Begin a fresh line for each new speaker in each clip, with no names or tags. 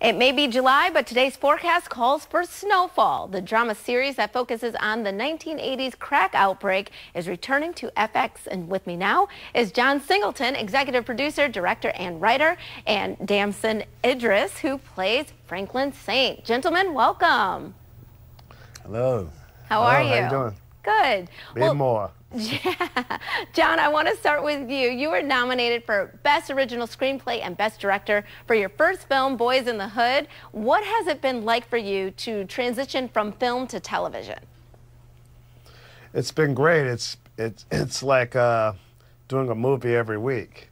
It may be July, but today's forecast calls for snowfall. The drama series that focuses on the 1980s crack outbreak is returning to FX. And with me now is John Singleton, executive producer, director, and writer, and Damson Idris, who plays Franklin Saint. Gentlemen, welcome.
Hello.
How are you?
How you doing?
Good.
Well, more.
Yeah. John, I want to start with you. You were nominated for Best Original Screenplay and Best Director for your first film, Boys in the Hood. What has it been like for you to transition from film to television?
It's been great. It's like doing a movie every week.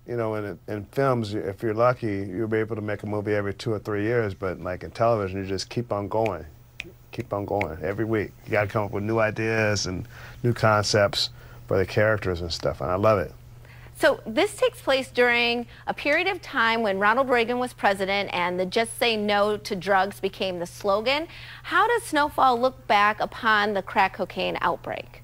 You know, in films, if you're lucky, you'll be able to make a movie every 2 or 3 years. But like in television, you just keep on going. Keep on going every week. You got to come up with new ideas and new concepts for the characters and stuff, and I love it.
So this takes place during a period of time when Ronald Reagan was president and the "Just Say No to Drugs" became the slogan. How does Snowfall look back upon the crack cocaine outbreak?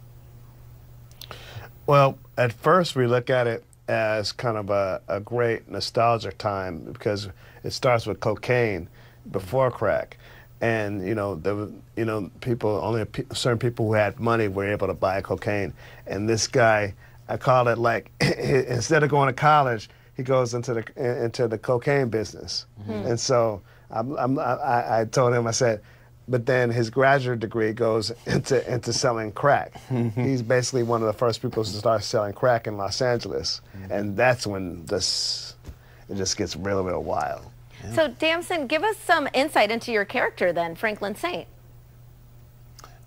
Well, at first we look at it as kind of a great nostalgic time because it starts with cocaine before crack. And there were, certain people who had money were able to buy cocaine. And this guy, I call it like, instead of going to college, he goes into the cocaine business. Mm-hmm. And so I told him, I said, but then his graduate degree goes into selling crack. Mm-hmm. He's basically one of the first people to start selling crack in Los Angeles. Mm-hmm. And that's when it just gets real, real wild.
Yeah. So, Damson, give us some insight into your character then, Franklin Saint.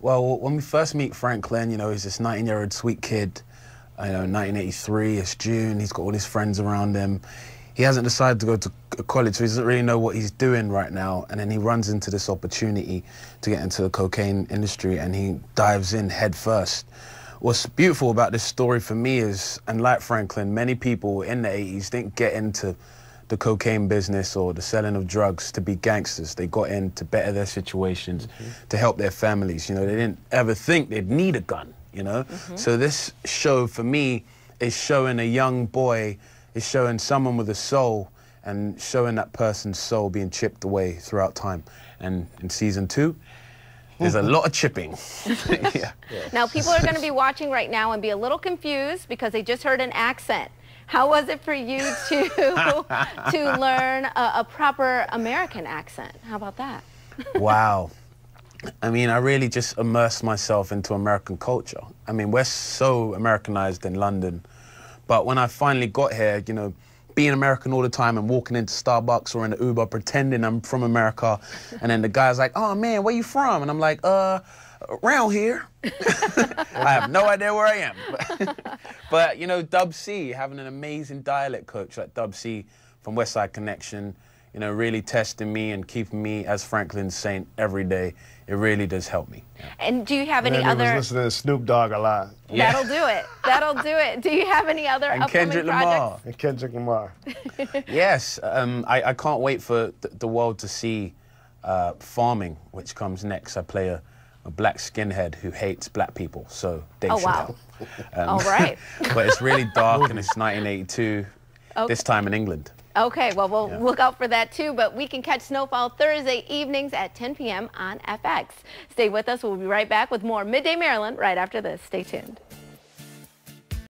Well, when we first meet Franklin, he's this 19-year-old sweet kid. 1983, it's June, he's got all his friends around him. He hasn't decided to go to college, so he doesn't really know what he's doing right now. And then he runs into this opportunity to get into the cocaine industry, and he dives in head first. What's beautiful about this story for me is, and like Franklin, many people in the 80s didn't get into the cocaine business or the selling of drugs to be gangsters. They got in to better their situations, to help their families. They didn't ever think they'd need a gun, So this show, for me, is showing a young boy, is showing someone with a soul and showing that person's soul being chipped away throughout time. And in season 2, there's a lot of chipping. Yeah.
Now, people are going to be watching right now and be a little confused because they just heard an accent. How was it for you to learn a proper American accent? How about that?
Wow. I mean, I really just immersed myself into American culture. I mean, we're so Americanized in London. But when I finally got here, being American all the time and walking into Starbucks or in the Uber pretending I'm from America, and then the guy's like, "Oh, man, where you from?" And I'm like, around here. I have no idea where I am. But Dub C, having an amazing dialect coach like Dub C from West Side Connection, really testing me and keeping me as Franklin Saint every day, it really does help me. Yeah.
And do you have any
other... I was listening to Snoop Dogg a lot.
Yeah. That'll do it. That'll do it. Do you have any other upcoming projects?
And Kendrick Lamar.
Yes. I can't wait for the world to see Farming, which comes next. I play a black skinhead who hates black people, so Dave Chappelle.
All right.
But it's really dark, and it's 1982, this time in England.
Okay, well, we'll look out for that too, but we can catch Snowfall Thursday evenings at 10 p.m. on FX. Stay with us. We'll be right back with more Midday Maryland right after this. Stay tuned.